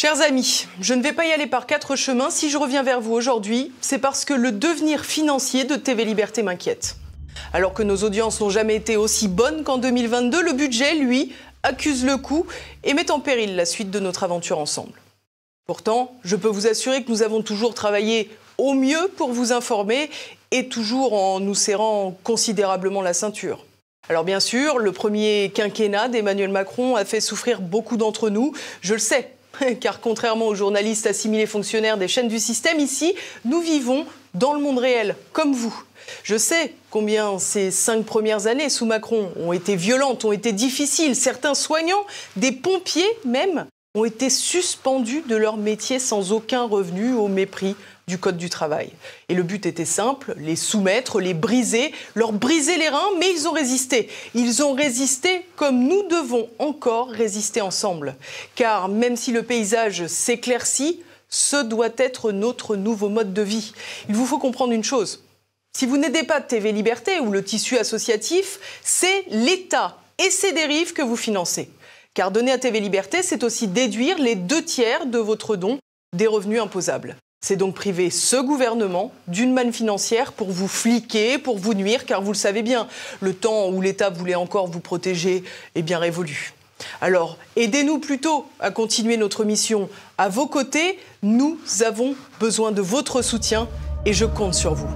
Chers amis, je ne vais pas y aller par quatre chemins. Si je reviens vers vous aujourd'hui, c'est parce que le devenir financier de TV Liberté m'inquiète. Alors que nos audiences n'ont jamais été aussi bonnes qu'en 2022, le budget, lui, accuse le coup et met en péril la suite de notre aventure ensemble. Pourtant, je peux vous assurer que nous avons toujours travaillé au mieux pour vous informer et toujours en nous serrant considérablement la ceinture. Alors bien sûr, le premier quinquennat d'Emmanuel Macron a fait souffrir beaucoup d'entre nous, je le sais. Car contrairement aux journalistes assimilés fonctionnaires des chaînes du système, ici, nous vivons dans le monde réel, comme vous. Je sais combien ces 5 premières années sous Macron ont été violentes, ont été difficiles. Certains soignants, des pompiers même, ont été suspendus de leur métier sans aucun revenu au mépris du Code du travail. Et le but était simple, les soumettre, les briser, leur briser les reins, mais ils ont résisté. Ils ont résisté comme nous devons encore résister ensemble. Car même si le paysage s'éclaircit, ce doit être notre nouveau mode de vie. Il vous faut comprendre une chose. Si vous n'aidez pas TV Liberté ou le tissu associatif, c'est l'État et ses dérives que vous financez. Car donner à TV Liberté, c'est aussi déduire les 2/3 de votre don des revenus imposables. C'est donc priver ce gouvernement d'une manne financière pour vous fliquer, pour vous nuire, car vous le savez bien, le temps où l'État voulait encore vous protéger est bien révolu. Alors, aidez-nous plutôt à continuer notre mission à vos côtés. Nous avons besoin de votre soutien et je compte sur vous.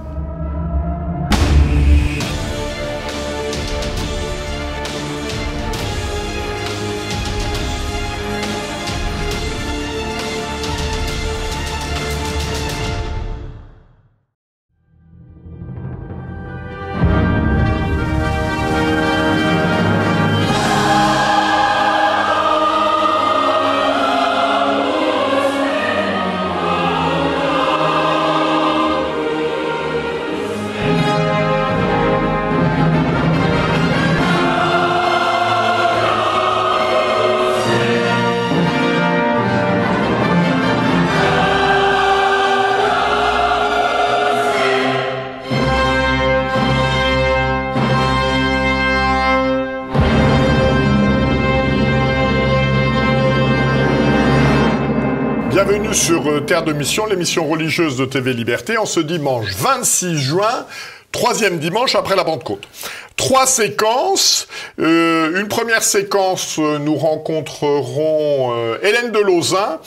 Bienvenue sur Terre de Mission, l'émission religieuse de TV Liberté, en ce dimanche 26 juin, troisième dimanche après la Pentecôte. 3 séquences. Une première séquence, nous rencontrerons Hélène de Lauzun,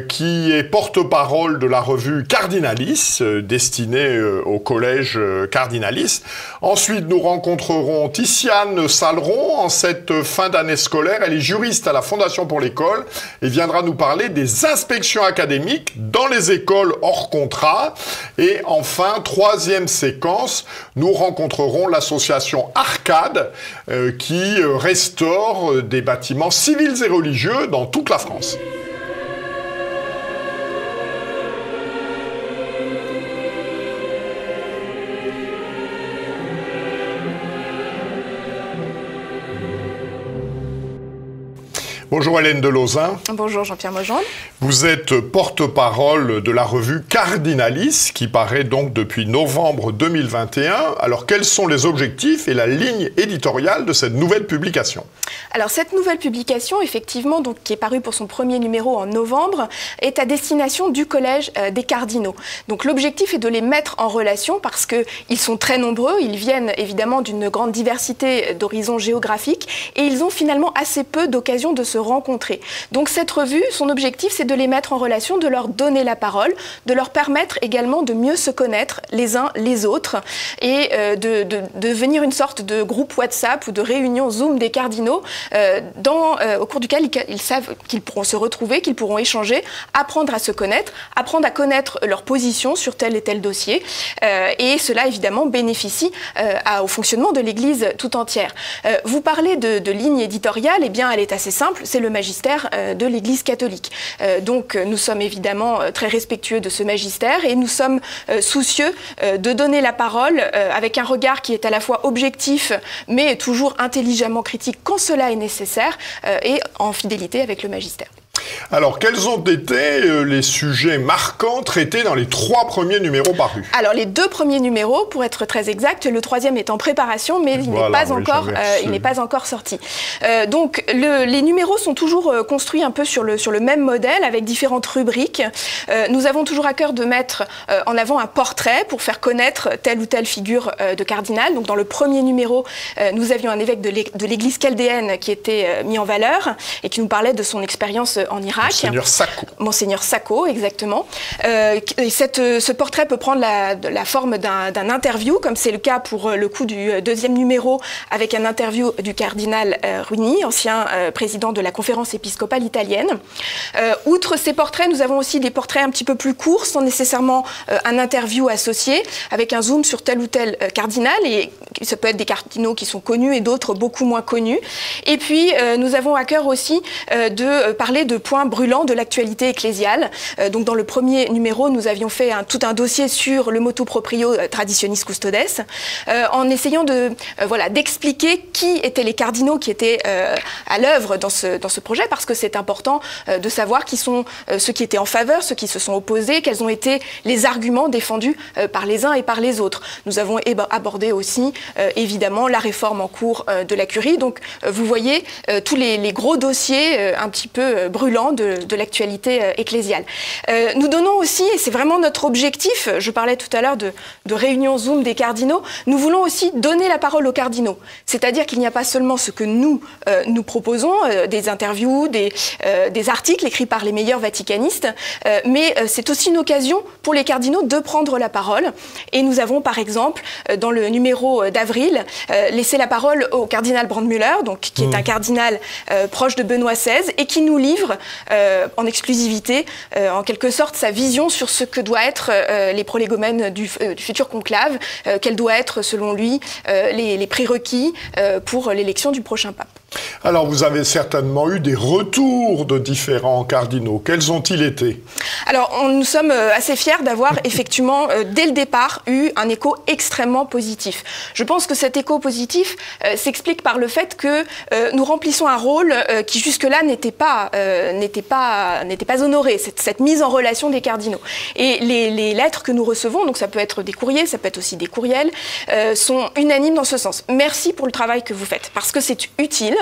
qui est porte-parole de la revue Cardinalis, destinée au collège Cardinalis. Ensuite, nous rencontrerons Ticiane Saleron en cette fin d'année scolaire. Elle est juriste à la Fondation pour l'école et viendra nous parler des inspections académiques dans les écoles hors contrat. Et enfin, troisième séquence, nous rencontrerons l'association Arcade qui restaure des bâtiments civils et religieux dans toute la France. Bonjour Hélène de Lauzun. Bonjour Jean-Pierre Mojon. Vous êtes porte-parole de la revue Cardinalis, qui paraît donc depuis novembre 2021. Alors quels sont les objectifs et la ligne éditoriale de cette nouvelle publication? Alors cette nouvelle publication, effectivement, donc, qui est parue pour son premier numéro en novembre, est à destination du Collège des Cardinaux. Donc l'objectif est de les mettre en relation parce qu'ils sont très nombreux, ils viennent évidemment d'une grande diversité d'horizons géographiques et ils ont finalement assez peu d'occasions de se rencontrer. Donc cette revue, son objectif, c'est de les mettre en relation, de leur donner la parole, de leur permettre également de mieux se connaître les uns les autres et de devenir une sorte de groupe WhatsApp ou de réunion Zoom des cardinaux au cours duquel ils savent qu'ils pourront se retrouver, qu'ils pourront échanger, apprendre à se connaître, apprendre à connaître leur position sur tel et tel dossier et cela évidemment bénéficie au fonctionnement de l'Église tout entière. Vous parlez de ligne éditoriale, eh bien elle est assez simple, c'est le magistère de l'Église catholique. Donc nous sommes évidemment très respectueux de ce magistère et nous sommes soucieux de donner la parole avec un regard qui est à la fois objectif mais toujours intelligemment critique quand cela est nécessaire et en fidélité avec le magistère. Alors, quels ont été les sujets marquants traités dans les 3 premiers numéros parus? Alors, les 2 premiers numéros, pour être très exact, le 3e est en préparation, mais il n'est pas encore sorti. Donc, les numéros sont toujours construits un peu sur le même modèle, avec différentes rubriques. Nous avons toujours à cœur de mettre en avant un portrait pour faire connaître telle ou telle figure de cardinal. Donc, dans le premier numéro, nous avions un évêque de l'église chaldéenne qui était mis en valeur et qui nous parlait de son expérience en Irak. Monseigneur Sacco. Monseigneur Sacco, exactement. Ce portrait peut prendre la forme d'un interview, comme c'est le cas pour le coup du 2e numéro, avec un interview du cardinal Ruini, ancien président de la conférence épiscopale italienne. Outre ces portraits, nous avons aussi des portraits un petit peu plus courts, sans nécessairement un interview associé, avec un zoom sur tel ou tel cardinal, et ça peut être des cardinaux qui sont connus et d'autres beaucoup moins connus. Et puis, nous avons à cœur aussi de parler de points brûlants de l'actualité ecclésiale. Donc, dans le premier numéro, nous avions fait tout un dossier sur le motu proprio Traditionis Custodes, en essayant d'expliquer qui étaient les cardinaux qui étaient à l'œuvre dans ce projet, parce que c'est important de savoir qui sont ceux qui étaient en faveur, ceux qui se sont opposés, quels ont été les arguments défendus par les uns et par les autres. Nous avons abordé aussi, évidemment, la réforme en cours de la curie. Donc, vous voyez tous les gros dossiers un petit peu brûlants de l'actualité ecclésiale. Nous donnons aussi, et c'est vraiment notre objectif, je parlais tout à l'heure de réunion Zoom des cardinaux, nous voulons aussi donner la parole aux cardinaux. C'est-à-dire qu'il n'y a pas seulement ce que nous proposons, des interviews, des articles écrits par les meilleurs vaticanistes, mais c'est aussi une occasion pour les cardinaux de prendre la parole. Et nous avons par exemple, dans le numéro d'avril, laissé la parole au cardinal Brandmüller, donc, qui est un cardinal proche de Benoît XVI, et qui nous livre en exclusivité, en quelque sorte, sa vision sur ce que doit être les prolégomènes du futur conclave, quels doivent être, selon lui, les prérequis pour l'élection du prochain pape. Alors, vous avez certainement eu des retours de différents cardinaux. Quels ont-ils été? Alors, nous sommes assez fiers d'avoir effectivement, dès le départ, eu un écho extrêmement positif. Je pense que cet écho positif s'explique par le fait que nous remplissons un rôle qui jusque-là n'était pas honoré, cette mise en relation des cardinaux. Et les lettres que nous recevons, donc ça peut être des courriers, ça peut être aussi des courriels, sont unanimes dans ce sens. Merci pour le travail que vous faites, parce que c'est utile,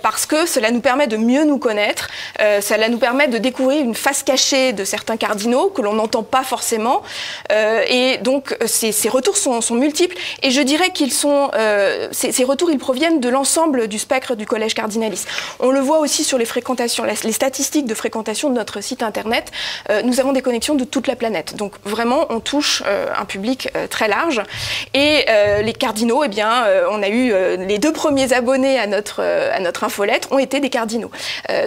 parce que cela nous permet de mieux nous connaître, cela nous permet de découvrir une face cachée de certains cardinaux que l'on n'entend pas forcément, et donc ces retours sont multiples, et je dirais ces retours, ils proviennent de l'ensemble du spectre du collège cardinaliste. On le voit aussi sur les fréquentations, les statistiques de fréquentation de notre site internet, nous avons des connexions de toute la planète, donc vraiment on touche un public très large, et les cardinaux, eh bien, on a eu les 2 premiers abonnés à notre infolettre ont été des cardinaux.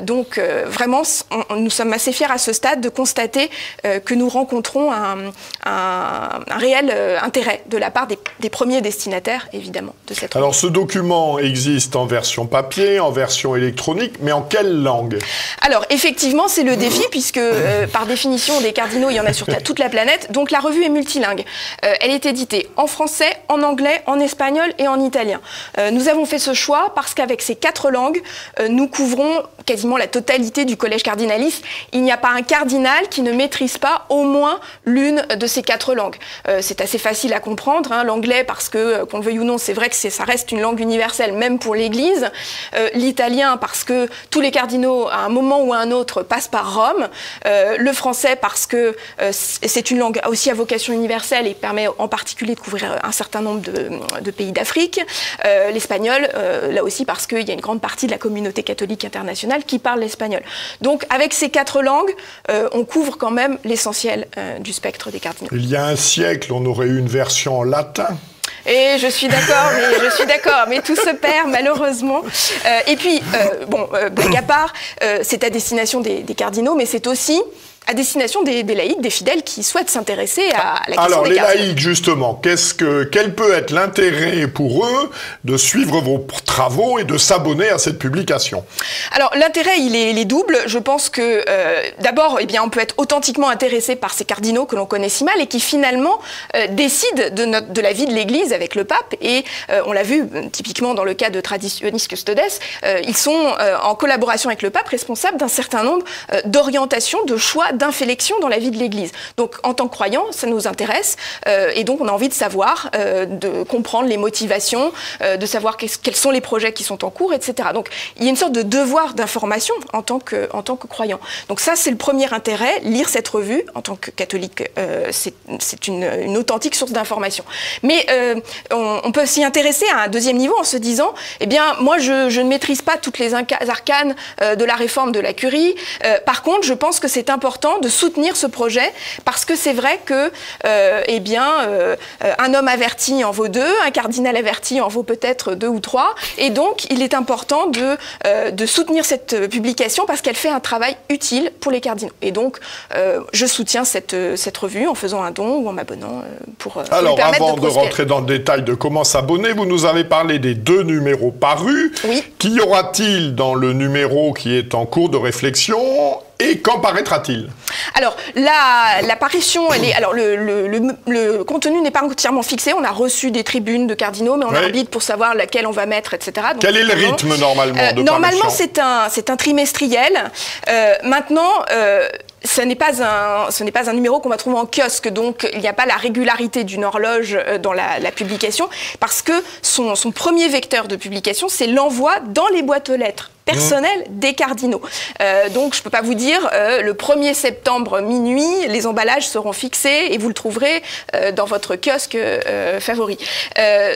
Donc vraiment, nous sommes assez fiers à ce stade de constater que nous rencontrons un réel intérêt de la part des premiers destinataires, évidemment, de cette Alors, ce document existe en version papier, en version électronique, mais en quelle langue? Alors, effectivement, c'est le défi, puisque par définition, des cardinaux, il y en a sur toute la planète. Donc, la revue est multilingue. Elle est éditée en français, en anglais, en espagnol et en italien. Nous avons fait ce choix parce qu'avec ces 4 langues, nous couvrons quasiment la totalité du collège cardinaliste. Il n'y a pas un cardinal qui ne maîtrise pas au moins l'une de ces 4 langues. C'est assez facile à comprendre, hein, l'anglais, parce que, qu'on le veuille ou non, c'est vrai que ça reste une langue universelle, même pour l'Église. L'italien, parce que tous les cardinaux, à un moment ou à un autre, passent par Rome. Le français, parce que c'est une langue aussi à vocation universelle et permet en particulier de couvrir un certain nombre de pays d'Afrique. L'espagnol, là aussi, parce qu'il y a une grande partie de la communauté catholique internationale qui parle l'espagnol. Donc, avec ces 4 langues, on couvre quand même l'essentiel du spectre des cardinaux. Il y a un siècle, on aurait eu une version en latin. Et je suis d'accord, mais tout se perd malheureusement. Et puis, blague à part, c'est à destination des cardinaux, mais c'est aussi à destination des laïcs, des fidèles qui souhaitent s'intéresser à la question Alors, des les cardinaux. laïcs, justement, quel peut être l'intérêt pour eux de suivre vos travaux et de s'abonner à cette publication? Alors, l'intérêt, il est double. Je pense que, d'abord, on peut être authentiquement intéressé par ces cardinaux que l'on connaît si mal et qui, finalement, décident de la vie de l'Église avec le pape. Et on l'a vu, typiquement, dans le cas de Traditionis Custodes, ils sont, en collaboration avec le pape, responsables d'un certain nombre d'orientations, de choix, d'inflexions dans la vie de l'Église. Donc, en tant que croyants, ça nous intéresse. Et donc, on a envie de savoir, de comprendre les motivations, de savoir quels sont les projets qui sont en cours, etc. Donc, il y a une sorte de devoir d'information en tant que croyant. Donc ça, c'est le premier intérêt. Lire cette revue, en tant que catholique, c'est une authentique source d'information. Mais on peut s'y intéresser à un deuxième niveau en se disant, moi, je ne maîtrise pas toutes les arcanes de la réforme de la curie. Par contre, je pense que c'est important de soutenir ce projet parce que c'est vrai que, un homme averti en vaut deux, un cardinal averti en vaut peut-être 2 ou 3. Et donc, il est important de soutenir cette publication parce qu'elle fait un travail utile pour les cardinaux. Et donc, je soutiens cette revue en faisant un don ou en m'abonnant pour Alors, lui permettre avant de de rentrer dans le détail de comment s'abonner, vous nous avez parlé des 2 numéros parus. Oui. Qu'y aura-t-il dans le numéro qui est en cours de réflexion et quand paraîtra-t-il? Alors, l'apparition, le contenu n'est pas entièrement fixé. On a reçu des tribunes de cardinaux, mais on arbitre pour savoir laquelle on va mettre, etc. Donc, quel est le rythme normalement de normalement, parution? c'est un trimestriel. Maintenant, ce n'est pas un numéro qu'on va trouver en kiosque, donc il n'y a pas la régularité d'une horloge dans la publication, parce que son premier vecteur de publication, c'est l'envoi dans les boîtes aux lettres personnelles des cardinaux. Donc je ne peux pas vous dire, le 1er septembre minuit, les emballages seront fixés et vous le trouverez dans votre kiosque favori.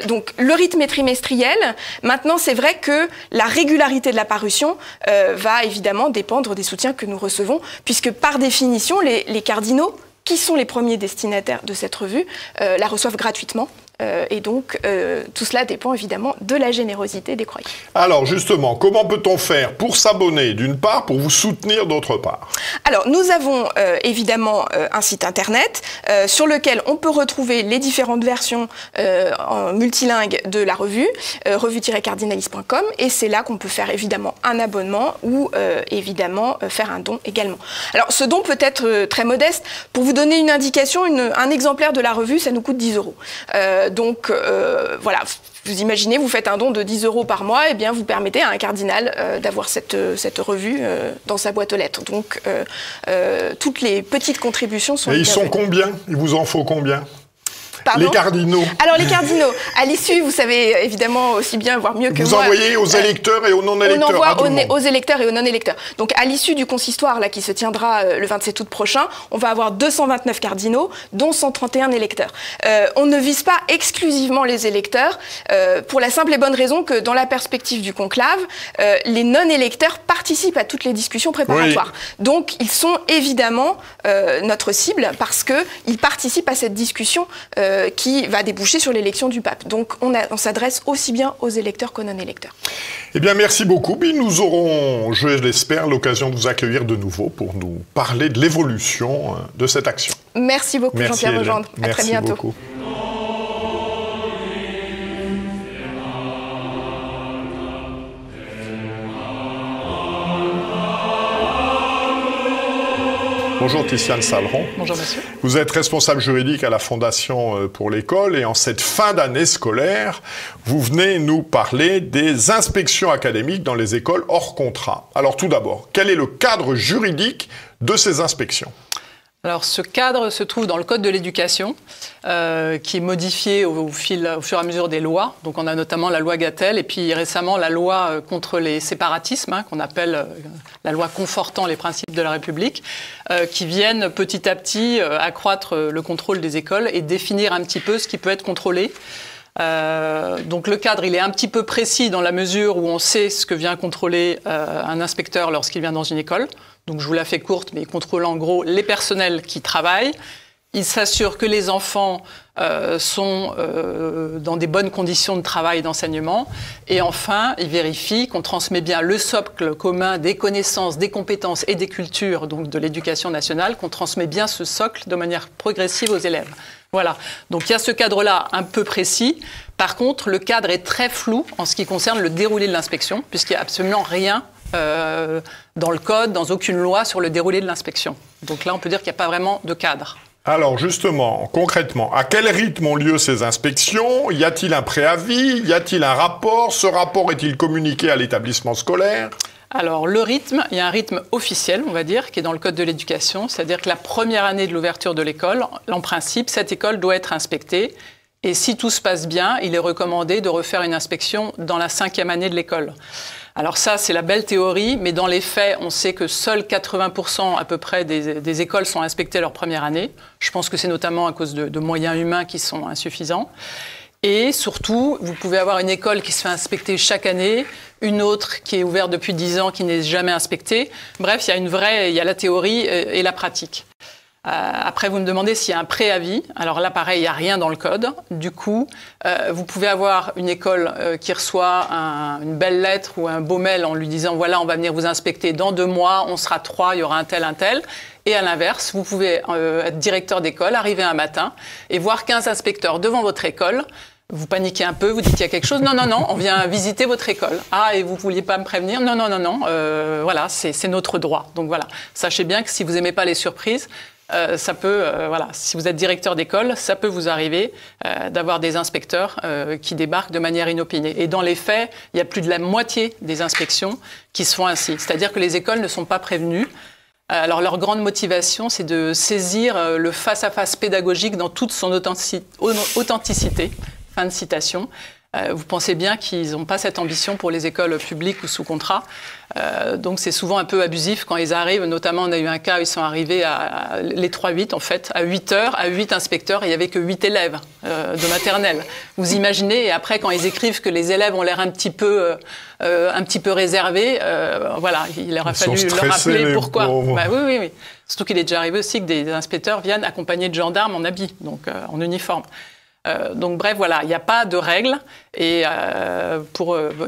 Donc le rythme est trimestriel. Maintenant, c'est vrai que la régularité de la parution va évidemment dépendre des soutiens que nous recevons, puisque par définition, les cardinaux, qui sont les premiers destinataires de cette revue, la reçoivent gratuitement. Et donc, tout cela dépend évidemment de la générosité des croyants. Alors justement, comment peut-on faire pour s'abonner d'une part, pour vous soutenir d'autre part? Alors, nous avons évidemment un site internet sur lequel on peut retrouver les différentes versions en multilingue de la revue, revue-cardinalis.com, et c'est là qu'on peut faire évidemment un abonnement ou évidemment faire un don également. Alors, ce don peut être très modeste. Pour vous donner une indication, un exemplaire de la revue, ça nous coûte 10 €. Donc voilà, vous imaginez, vous faites un don de 10 € par mois, et bien vous permettez à un cardinal d'avoir cette revue dans sa boîte aux lettres. Donc toutes les petites contributions sont... Et ils sont combien? Il vous en faut combien? Pardon? Les cardinaux. Alors les cardinaux, à l'issue, vous savez évidemment aussi bien, voire mieux que moi... Vous envoyez aux électeurs et aux non-électeurs. On envoie aux électeurs et aux non-électeurs. Donc à l'issue du consistoire là, qui se tiendra le 27 août prochain, on va avoir 229 cardinaux, dont 131 électeurs. On ne vise pas exclusivement les électeurs, pour la simple et bonne raison que dans la perspective du conclave, les non-électeurs participent à toutes les discussions préparatoires. Oui. Donc ils sont évidemment notre cible parce qu'ils participent à cette discussion qui va déboucher sur l'élection du pape. Donc on s'adresse aussi bien aux électeurs qu'aux non-électeurs. Eh bien merci beaucoup. Nous aurons, je l'espère, l'occasion de vous accueillir de nouveau pour nous parler de l'évolution de cette action. Merci beaucoup Jean-Pierre Legendre. À très bientôt. Merci beaucoup. Bonjour Tiziane Saleron. Bonjour monsieur. Vous êtes responsable juridique à la Fondation pour l'école et en cette fin d'année scolaire, vous venez nous parler des inspections académiques dans les écoles hors contrat. Alors tout d'abord, quel est le cadre juridique de ces inspections ? Alors ce cadre se trouve dans le Code de l'éducation, qui est modifié au fur et à mesure des lois. Donc on a notamment la loi Gatel et puis récemment la loi contre les séparatismes, qu'on appelle la loi confortant les principes de la République, qui viennent petit à petit accroître le contrôle des écoles et définir un petit peu ce qui peut être contrôlé. Donc le cadre il est un petit peu précis dans la mesure où on sait ce que vient contrôler un inspecteur lorsqu'il vient dans une école. Donc je vous la fais courte, mais il contrôle en gros les personnels qui travaillent, Il s'assure que les enfants sont dans des bonnes conditions de travail et d'enseignement. Et enfin, il vérifie qu'on transmet bien le socle commun des connaissances, des compétences et des cultures, donc de l'éducation nationale, qu'on transmet bien ce socle de manière progressive aux élèves. Voilà. Donc il y a ce cadre-là un peu précis. Par contre, le cadre est très flou en ce qui concerne le déroulé de l'inspection, puisqu'il n'y a absolument rien dans le code, dans aucune loi sur le déroulé de l'inspection. Donc là, on peut dire qu'il n'y a pas vraiment de cadre. Alors justement, concrètement, à quel rythme ont lieu ces inspections? Y a-t-il un préavis? Y a-t-il un rapport? Ce rapport est-il communiqué à l'établissement scolaire? Alors le rythme, il y a un rythme officiel, on va dire, qui est dans le Code de l'éducation, c'est-à-dire que la première année de l'ouverture de l'école, en principe, cette école doit être inspectée. Et si tout se passe bien, il est recommandé de refaire une inspection dans la 5e année de l'école. Alors ça, c'est la belle théorie, mais dans les faits, on sait que seuls 80% à peu près des écoles sont inspectées leur première année. Je pense que c'est notamment à cause de moyens humains qui sont insuffisants. Et surtout, vous pouvez avoir une école qui se fait inspecter chaque année, une autre qui est ouverte depuis 10 ans, qui n'est jamais inspectée. Bref, il y a la théorie et la pratique. Après, vous me demandez s'il y a un préavis. Alors là, pareil, il n'y a rien dans le code. Du coup, vous pouvez avoir une école qui reçoit une belle lettre ou un beau mail en lui disant « Voilà, on va venir vous inspecter dans 2 mois, on sera 3, il y aura un tel. » Et à l'inverse, vous pouvez être directeur d'école, arriver un matin et voir 15 inspecteurs devant votre école. Vous paniquez un peu, vous dites il y a quelque chose. Non, on vient visiter votre école. Ah, et vous ne vouliez pas me prévenir? Non. Voilà, c'est notre droit. Donc voilà, sachez bien que si vous n'aimez pas les surprises, ça peut, si vous êtes directeur d'école, ça peut vous arriver d'avoir des inspecteurs qui débarquent de manière inopinée. Et dans les faits, il y a plus de la moitié des inspections qui se font ainsi. C'est-à-dire que les écoles ne sont pas prévenues. Alors leur grande motivation, c'est de saisir le face-à-face pédagogique dans toute son authenticité. Fin de citation. Vous pensez bien qu'ils n'ont pas cette ambition pour les écoles publiques ou sous contrat. Donc c'est souvent un peu abusif quand ils arrivent. Notamment, on a eu un cas où ils sont arrivés les 3-8, en fait, à 8 heures, à 8 inspecteurs, et il n'y avait que 8 élèves de maternelle. Vous imaginez, et après, quand ils écrivent que les élèves ont l'air un petit peu réservés, voilà, il leur a fallu leur rappeler pourquoi. Bah, oui. Surtout qu'il est déjà arrivé aussi que des inspecteurs viennent accompagnés de gendarmes en habit, donc en uniforme. Donc bref, voilà, il n'y a pas de règles et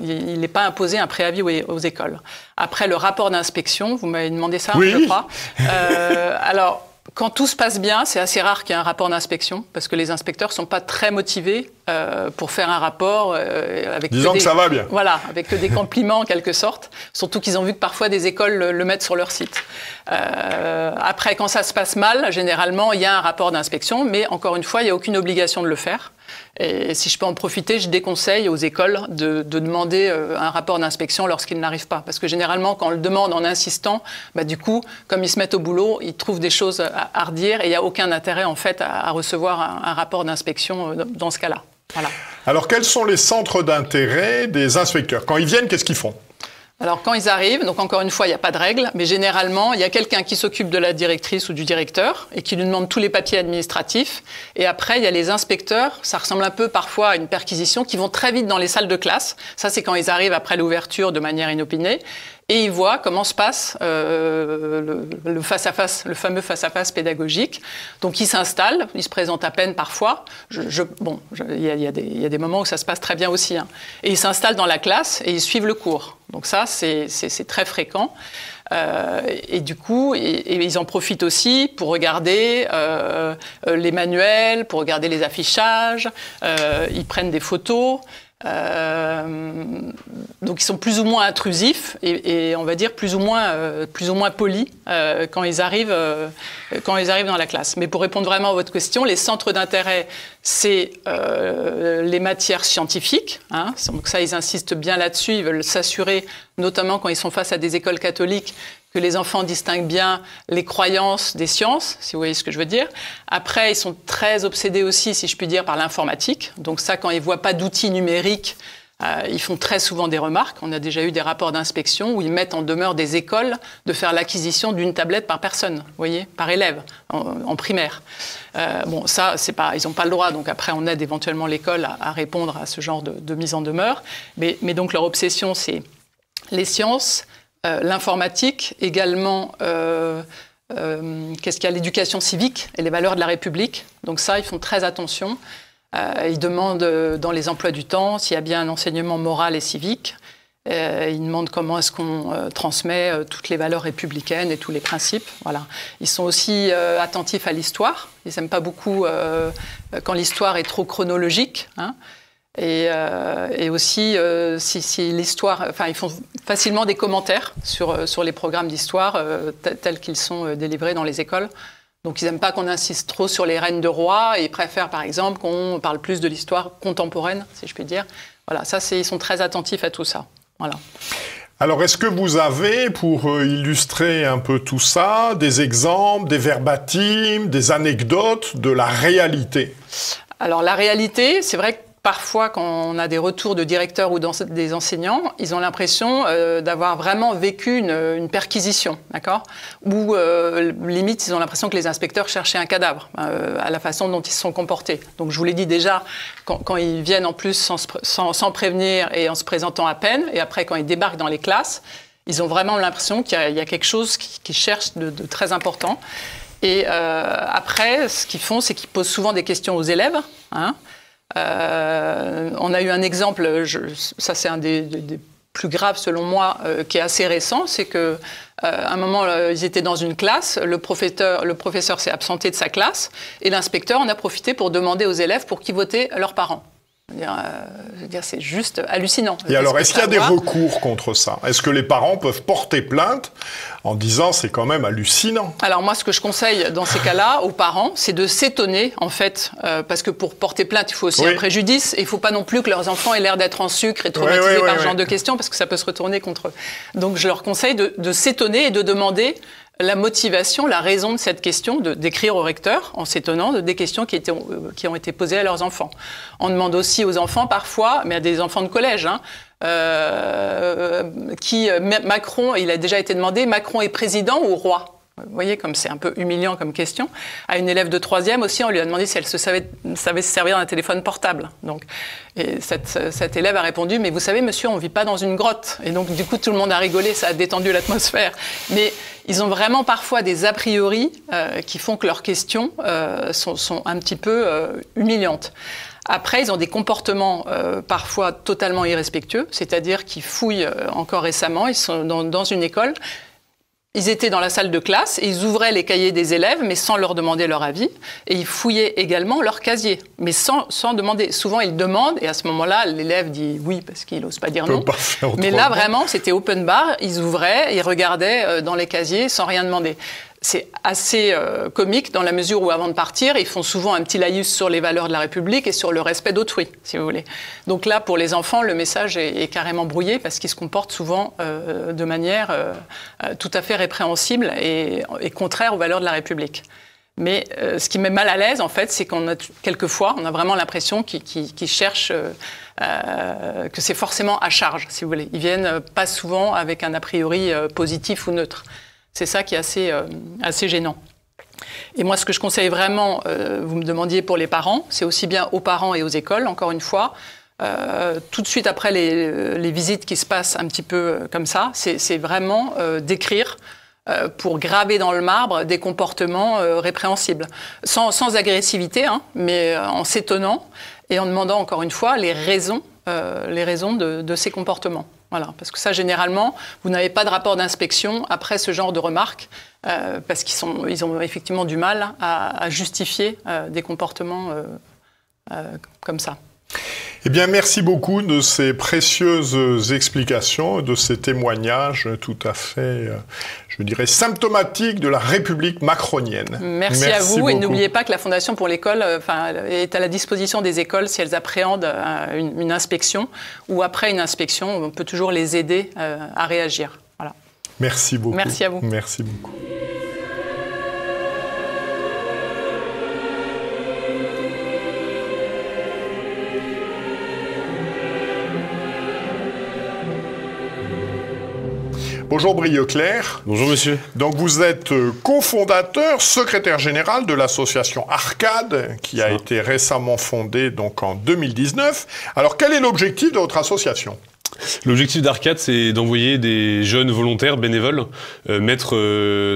il n'est pas imposé un préavis aux écoles. Après, le rapport d'inspection, vous m'avez demandé ça, oui. Je crois. Alors, quand tout se passe bien, c'est assez rare qu'il y ait un rapport d'inspection parce que les inspecteurs ne sont pas très motivés pour faire un rapport avec disons que ça va bien. Voilà, avec que des compliments en quelque sorte. Surtout qu'ils ont vu que parfois des écoles le mettent sur leur site. Après, quand ça se passe mal, généralement, il y a un rapport d'inspection, mais encore une fois, il n'y a aucune obligation de le faire. Et si je peux en profiter, je déconseille aux écoles de demander un rapport d'inspection lorsqu'ils n'arrivent pas. Parce que généralement, quand on le demande en insistant, du coup, comme ils se mettent au boulot, ils trouvent des choses à redire et il n'y a aucun intérêt en fait à recevoir un rapport d'inspection dans ce cas-là. Voilà. Alors, quels sont les centres d'intérêt des inspecteurs? Quand ils viennent, qu'est-ce qu'ils font? Alors, quand ils arrivent, donc encore une fois, il n'y a pas de règle, mais généralement, il y a quelqu'un qui s'occupe de la directrice ou du directeur et qui lui demande tous les papiers administratifs. Et après, il y a les inspecteurs, ça ressemble un peu parfois à une perquisition, qui vont très vite dans les salles de classe. Ça, c'est quand ils arrivent après l'ouverture de manière inopinée. Et ils voient comment se passe le face-à-face, le fameux face-à-face pédagogique. Donc, ils s'installent, ils se présentent à peine parfois. Il y a des moments où ça se passe très bien aussi. Hein. Et ils s'installent dans la classe et ils suivent le cours. Donc ça, c'est très fréquent. Et du coup, ils en profitent aussi pour regarder les manuels, pour regarder les affichages. Ils prennent des photos. Donc ils sont plus ou moins intrusifs et on va dire plus ou moins polis quand ils arrivent dans la classe. Mais pour répondre vraiment à votre question, les centres d'intérêt, c'est les matières scientifiques. Hein, donc ça, ils insistent bien là-dessus. Ils veulent s'assurer, notamment quand ils sont face à des écoles catholiques, que les enfants distinguent bien les croyances des sciences, si vous voyez ce que je veux dire. Après, ils sont très obsédés aussi, si je puis dire, par l'informatique. Donc ça, quand ils ne voient pas d'outils numériques, ils font très souvent des remarques. On a déjà eu des rapports d'inspection où ils mettent en demeure des écoles de faire l'acquisition d'une tablette par personne, vous voyez, par élève, en primaire. Ça, c'est pas, ils n'ont pas le droit. Donc après, on aide éventuellement l'école à répondre à ce genre de mise en demeure. Mais donc leur obsession, c'est les sciences, l'informatique, également qu'est-ce qu'il y a l'éducation civique et les valeurs de la République. Donc ça, ils font très attention. Ils demandent dans les emplois du temps s'il y a bien un enseignement moral et civique. Ils demandent comment est-ce qu'on transmet toutes les valeurs républicaines et tous les principes. Voilà. Ils sont aussi attentifs à l'histoire. Ils n'aiment pas beaucoup quand l'histoire est trop chronologique. Hein. Et aussi, si l'histoire... Enfin, ils font facilement des commentaires sur les programmes d'histoire tels qu'ils sont délivrés dans les écoles. Donc, ils n'aiment pas qu'on insiste trop sur les règnes de rois et ils préfèrent, par exemple, qu'on parle plus de l'histoire contemporaine, si je puis dire. Voilà, ça, ils sont très attentifs à tout ça. Voilà. Alors, est-ce que vous avez, pour illustrer un peu tout ça, des exemples, des verbatims, des anecdotes de la réalité? Alors, la réalité, c'est vrai que parfois, quand on a des retours de directeurs ou des enseignants, ils ont l'impression d'avoir vraiment vécu une perquisition, d'accord? Ou limite, ils ont l'impression que les inspecteurs cherchaient un cadavre à la façon dont ils se sont comportés. Donc, je vous l'ai dit déjà, quand ils viennent en plus sans prévenir et en se présentant à peine, et après, quand ils débarquent dans les classes, ils ont vraiment l'impression qu'il y a quelque chose qu'ils cherchent de très important. Et après, ce qu'ils font, c'est qu'ils posent souvent des questions aux élèves, hein. On a eu un exemple, ça c'est un des plus graves selon moi, qui est assez récent, c'est qu'à un moment, ils étaient dans une classe, le professeur s'est absenté de sa classe, et l'inspecteur en a profité pour demander aux élèves pour qui votaient leurs parents. Je veux dire, c'est juste hallucinant. Et alors, est-ce qu'il y a des recours contre ça? Est-ce que les parents peuvent porter plainte en disant c'est quand même hallucinant? Alors moi, ce que je conseille dans ces cas-là aux parents, c'est de s'étonner, en fait, parce que pour porter plainte, il faut aussi un préjudice, et il ne faut pas non plus que leurs enfants aient l'air d'être en sucre et traumatisés par ce genre de questions, parce que ça peut se retourner contre eux. Donc je leur conseille de s'étonner et de demander la motivation, la raison de cette question, d'écrire au recteur en s'étonnant des questions qui ont été posées à leurs enfants. On demande aussi aux enfants parfois, mais à des enfants de collège, hein, Macron, il a déjà été demandé, Macron est président ou roi? Vous voyez, comme c'est un peu humiliant comme question. À une élève de 3e aussi, on lui a demandé si elle savait se servir d'un téléphone portable. Donc, et cette élève a répondu, mais vous savez, monsieur, on ne vit pas dans une grotte. Et donc, du coup, tout le monde a rigolé, ça a détendu l'atmosphère. Mais ils ont vraiment parfois des a priori qui font que leurs questions sont un petit peu humiliantes. Après, ils ont des comportements parfois totalement irrespectueux, c'est-à-dire qu'ils fouillent encore récemment, ils sont dans une école. Ils étaient dans la salle de classe et ils ouvraient les cahiers des élèves, mais sans leur demander leur avis. Et ils fouillaient également leur casier, mais sans demander. Souvent, ils demandent, et à ce moment-là, l'élève dit oui, parce qu'il n'ose pas dire non. Mais là, vraiment, c'était open bar. Ils ouvraient, ils regardaient dans les casiers sans rien demander. C'est assez comique dans la mesure où, avant de partir, ils font souvent un petit laïus sur les valeurs de la République et sur le respect d'autrui, si vous voulez. Donc là, pour les enfants, le message est carrément brouillé parce qu'ils se comportent souvent de manière tout à fait répréhensible et contraire aux valeurs de la République. Mais ce qui met mal à l'aise, en fait, c'est qu'on a quelquefois, on a vraiment l'impression qu'ils cherchent que c'est forcément à charge, si vous voulez. Ils viennent pas souvent avec un a priori positif ou neutre. C'est ça qui est assez gênant. Et moi, ce que je conseille vraiment, vous me demandiez pour les parents, c'est aussi bien aux parents et aux écoles, encore une fois, tout de suite après les visites qui se passent un petit peu comme ça, c'est vraiment d'écrire pour graver dans le marbre des comportements répréhensibles. Sans agressivité, hein, mais en s'étonnant et en demandant, encore une fois, les raisons de ces comportements. Voilà, parce que ça, généralement, vous n'avez pas de rapport d'inspection après ce genre de remarques, parce qu'ils ont effectivement du mal à justifier des comportements comme ça. Eh bien, merci beaucoup de ces précieuses explications, de ces témoignages tout à fait, je dirais, symptomatiques de la République macronienne. Merci à vous, beaucoup. Et n'oubliez pas que la Fondation pour l'école est à la disposition des écoles si elles appréhendent une inspection, ou après une inspection, on peut toujours les aider à réagir. Voilà. Merci beaucoup. Merci à vous. Merci beaucoup. Bonjour Brieuclair. Bonjour monsieur. Donc vous êtes cofondateur, secrétaire général de l'association Arcade, qui a été récemment fondée donc en 2019. Alors quel est l'objectif de votre association ? L'objectif d'Arcade, c'est d'envoyer des jeunes volontaires bénévoles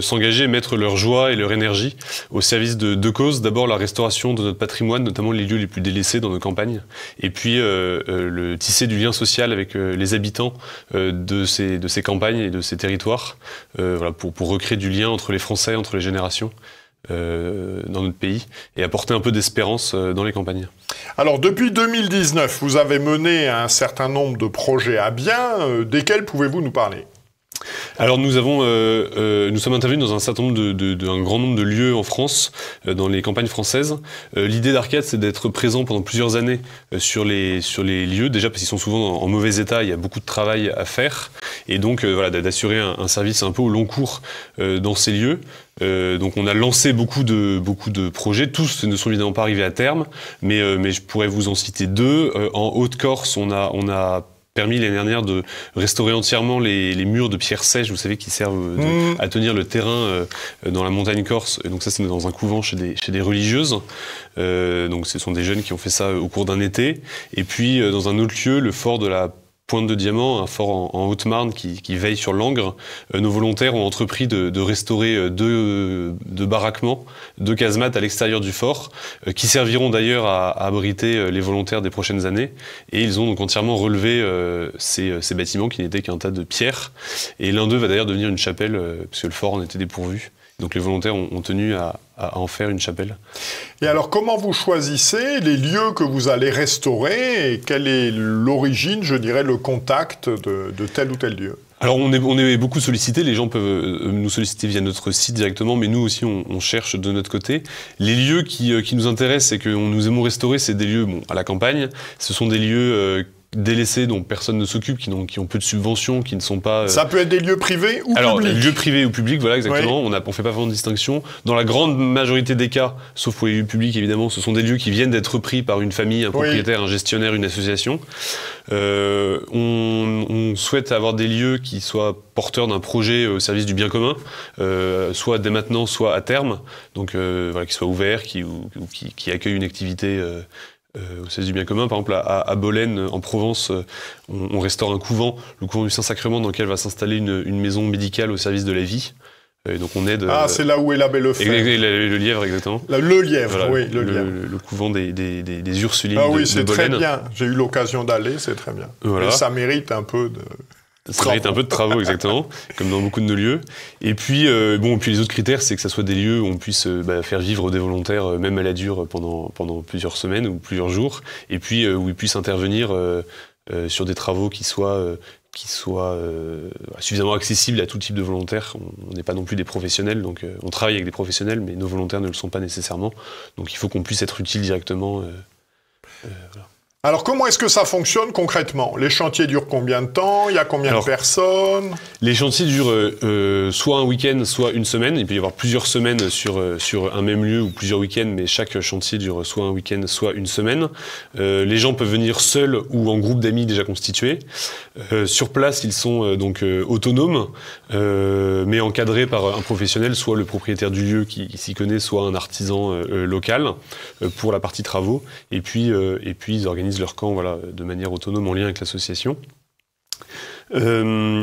s'engager, mettre leur joie et leur énergie au service de deux causes. D'abord, la restauration de notre patrimoine, notamment les lieux les plus délaissés dans nos campagnes, et puis le tisser du lien social avec les habitants de ces campagnes et de ces territoires, voilà, pour recréer du lien entre les Français, entre les générations. Dans notre pays et apporter un peu d'espérance dans les campagnes. Alors depuis 2019, vous avez mené un certain nombre de projets à bien, desquels pouvez-vous nous parler ? Alors nous sommes intervenus dans un certain nombre un grand nombre de lieux en France, dans les campagnes françaises. L'idée d'Arcade, c'est d'être présent pendant plusieurs années sur les lieux, déjà parce qu'ils sont souvent en mauvais état, il y a beaucoup de travail à faire, et donc voilà, d'assurer un service un peu au long cours dans ces lieux. Donc on a lancé beaucoup de projets, tous ne sont évidemment pas arrivés à terme, mais je pourrais vous en citer deux. En Haute-Corse, on a permis l'année dernière de restaurer entièrement les murs de pierre sèche, vous savez, qui servent à tenir le terrain dans la montagne corse. Et donc ça, c'est dans un couvent chez des religieuses. Donc ce sont des jeunes qui ont fait ça au cours d'un été. Et puis dans un autre lieu, le fort de la Pointe de Diamant, un fort en Haute-Marne qui veille sur l'Angre. Nos volontaires ont entrepris de restaurer deux baraquements, deux casemates à l'extérieur du fort, qui serviront d'ailleurs à abriter les volontaires des prochaines années. Et ils ont donc entièrement relevé ces bâtiments qui n'étaient qu'un tas de pierres. Et l'un d'eux va d'ailleurs devenir une chapelle, puisque le fort en était dépourvu. Donc les volontaires ont tenu à en faire une chapelle. Et alors comment vous choisissez les lieux que vous allez restaurer et quelle est l'origine, je dirais, le contact de tel ou tel lieu ? Alors on est beaucoup sollicités, les gens peuvent nous solliciter via notre site directement, mais nous aussi on cherche de notre côté. Les lieux qui nous intéressent et que nous aimons restaurer, c'est des lieux à la campagne, ce sont des lieux délaissés dont personne ne s'occupe, qui ont peu de subventions, qui ne sont pas... Ça peut être des lieux privés ou publics ? Alors, lieux privés ou publics, voilà, exactement. Oui. On fait pas vraiment de distinction. Dans la grande majorité des cas, sauf pour les lieux publics, évidemment, ce sont des lieux qui viennent d'être repris par une famille, un propriétaire, un gestionnaire, une association. On souhaite avoir des lieux qui soient porteurs d'un projet au service du bien commun, soit dès maintenant, soit à terme. Donc, voilà, qui soient ouverts, qui accueillent une activité... au service du bien commun. Par exemple, à Bolène, en Provence, on restaure un couvent, le couvent du Saint-Sacrement, dans lequel va s'installer une maison médicale au service de la vie. Et donc on aide... c'est là où est l'abbé Lefebvre. Le Lièvre, exactement. Le Lièvre, voilà, oui. Le couvent des Ursulines de Bolène. Ah oui, c'est très bien. J'ai eu l'occasion d'aller, c'est très bien. Voilà. Mais ça mérite un peu de... Ça mérite un peu de travaux, exactement, comme dans beaucoup de nos lieux. Et puis, puis les autres critères, c'est que ça soit des lieux où on puisse faire vivre des volontaires, même à la dure, pendant plusieurs semaines ou plusieurs jours. Et puis, où ils puissent intervenir sur des travaux qui soient suffisamment accessibles à tout type de volontaires. On n'est pas non plus des professionnels, donc on travaille avec des professionnels, mais nos volontaires ne le sont pas nécessairement. Donc il faut qu'on puisse être utile directement. Voilà. Alors, comment est-ce que ça fonctionne concrètement ? Les chantiers durent combien de temps ? Il y a combien de personnes ? Les chantiers durent soit un week-end, soit une semaine. Il peut y avoir plusieurs semaines sur un même lieu ou plusieurs week-ends, mais chaque chantier dure soit un week-end, soit une semaine. Les gens peuvent venir seuls ou en groupe d'amis déjà constitués. Sur place, ils sont donc autonomes, mais encadrés par un professionnel, soit le propriétaire du lieu qui s'y connaît, soit un artisan local pour la partie travaux. Et puis ils organisent leur camp, voilà, de manière autonome en lien avec l'association. Les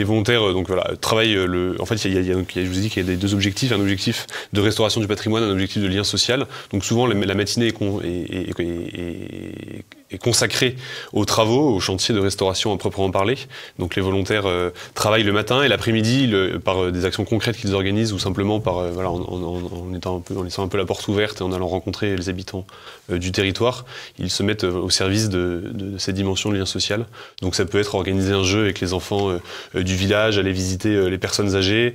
volontaires travaillent. En fait, je vous ai dit qu'il y a deux objectifs, un objectif de restauration du patrimoine, un objectif de lien social. Donc souvent la matinée est consacrée aux travaux, aux chantiers de restauration à proprement parler. Donc les volontaires travaillent le matin et l'après-midi par des actions concrètes qu'ils organisent ou simplement en laissant un peu la porte ouverte et en allant rencontrer les habitants du territoire. Ils se mettent au service de cette dimension de lien social. Donc ça peut être organiser un jeu avec les enfants du village, aller visiter les personnes âgées,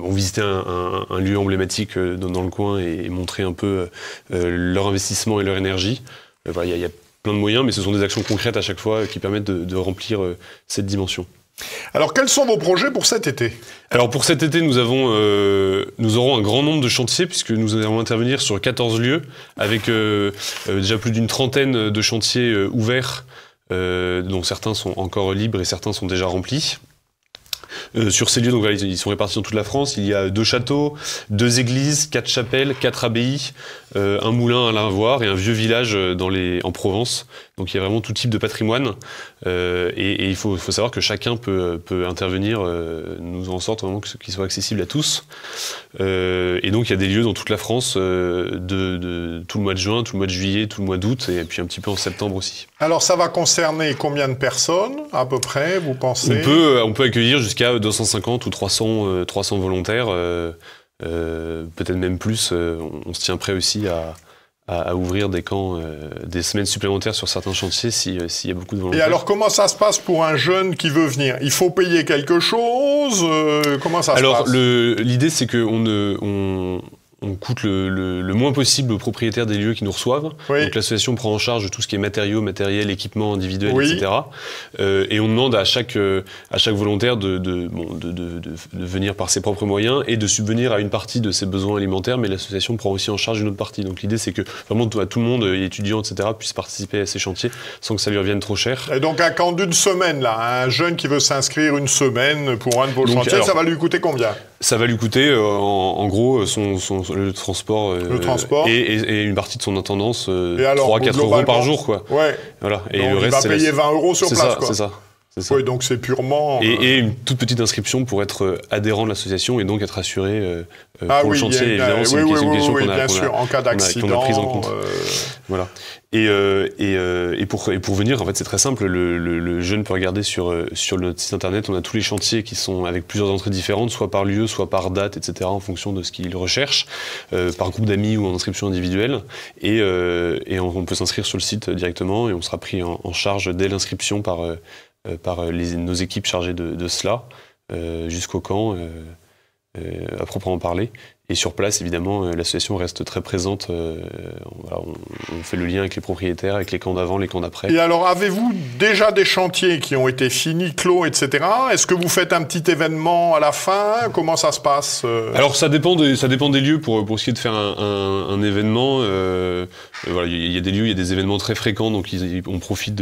visiter un lieu emblématique dans le coin et montrer un peu leur investissement et leur énergie. Il y a plein de moyens, mais ce sont des actions concrètes à chaque fois qui permettent de remplir cette dimension. Alors, quels sont vos projets pour cet été ? Alors, pour cet été, nous aurons un grand nombre de chantiers, puisque nous allons intervenir sur 14 lieux, avec déjà plus d'une trentaine de chantiers ouverts, dont certains sont encore libres et certains sont déjà remplis. Sur ces lieux, donc, voilà, ils sont répartis dans toute la France. Il y a 2 châteaux, 2 églises, 4 chapelles, 4 abbayes, un moulin à lavoir et un vieux village en Provence. Donc il y a vraiment tout type de patrimoine. Et il faut savoir que chacun peut intervenir, nous en sorte vraiment qu'il soit accessible à tous. Et donc il y a des lieux dans toute la France de tout le mois de juin, tout le mois de juillet, tout le mois d'août et puis un petit peu en septembre aussi. Alors ça va concerner combien de personnes à peu près, vous pensez? On peut accueillir jusqu'à 250 ou 300 volontaires, peut-être même plus. On se tient prêt aussi à ouvrir des camps, des semaines supplémentaires sur certains chantiers s'il y a beaucoup de volontaires. Et alors comment ça se passe pour un jeune qui veut venir? Il faut payer quelque chose? Comment ça se passe? Alors l'idée c'est qu'on coûte le moins possible aux propriétaires des lieux qui nous reçoivent. Oui. Donc l'association prend en charge tout ce qui est matériaux, matériel, équipement individuel, oui. etc. Et on demande à chaque volontaire de venir par ses propres moyens et de subvenir à une partie de ses besoins alimentaires, mais l'association prend aussi en charge une autre partie. Donc l'idée c'est que vraiment tout le monde, étudiants, etc., puisse participer à ces chantiers sans que ça lui revienne trop cher. Et donc à camp d'une semaine, là, un jeune qui veut s'inscrire une semaine pour un de vos chantiers, ça va lui coûter combien? Ça va lui coûter en gros le transport, et une partie de son intendance, 3-4 euros par jour, quoi. Ouais. Voilà. Et donc le reste, il va payer 20 euros sur place, quoi. C'est ça. Oui, donc c'est purement... Et une toute petite inscription pour être adhérent de l'association et donc être assuré pour le chantier. Évidemment, c'est une question qu'on a prise en compte. Voilà. Et pour venir, en fait, c'est très simple. Le jeune peut regarder sur notre site internet. On a tous les chantiers qui sont avec plusieurs entrées différentes, soit par lieu, soit par date, etc., en fonction de ce qu'il recherche, par groupe d'amis ou en inscription individuelle. Et on peut s'inscrire sur le site directement et on sera pris en charge dès l'inscription par nos équipes chargées de cela, jusqu'au camp, à proprement parler. Et sur place, évidemment, l'association reste très présente. On fait le lien avec les propriétaires, avec les camps d'avant, les camps d'après. Et alors, avez-vous déjà des chantiers qui ont été finis, clos, etc. Est-ce que vous faites un petit événement à la fin? Comment ça se passe? Alors, ça dépend des lieux pour essayer de faire un événement. Voilà, il y a des lieux, il y a des événements très fréquents, donc on profite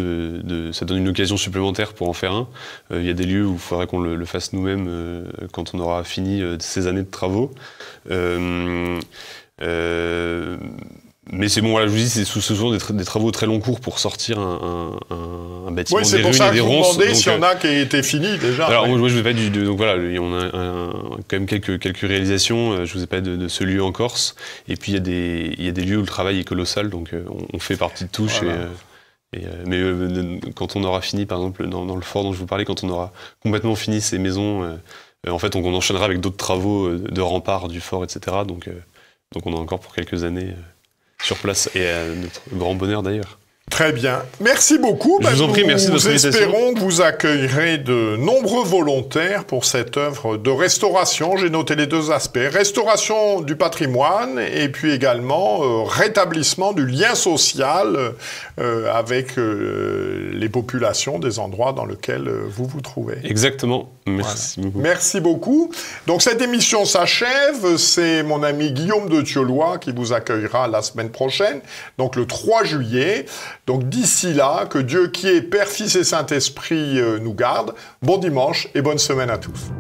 ça donne une occasion supplémentaire pour en faire un. Il y a des lieux où il faudrait qu'on le fasse nous-mêmes quand on aura fini ces années de travaux. Mais c'est bon, voilà, je vous dis, c'est souvent des travaux très long cours pour sortir un bâtiment. Oui, c'est pour ça que je vous demandais s'il y en a qui étaient finis déjà. Alors moi, je vous ai pas donc voilà, on a quand même quelques réalisations. Je vous ai pas de ce lieu en Corse. Et puis il y a des lieux où le travail est colossal, donc on fait partie de touche. Voilà. Mais quand on aura fini, par exemple, dans le fort dont je vous parlais, quand on aura complètement fini ces maisons. En fait, on enchaînera avec d'autres travaux de rempart du fort, etc. Donc on a encore pour quelques années sur place, et à notre grand bonheur d'ailleurs. Très bien. Merci beaucoup. Je vous en prie, merci de votre invitation. Nous espérons que vous accueillerez de nombreux volontaires pour cette œuvre de restauration. J'ai noté les 2 aspects. Restauration du patrimoine et puis également rétablissement du lien social avec les populations des endroits dans lesquels vous vous trouvez. Exactement. Merci beaucoup. Merci beaucoup. Donc cette émission s'achève. C'est mon ami Guillaume de Thiolois qui vous accueillera la semaine prochaine, donc le 3 juillet. Donc d'ici là, que Dieu qui est Père, Fils et Saint-Esprit nous garde. Bon dimanche et bonne semaine à tous.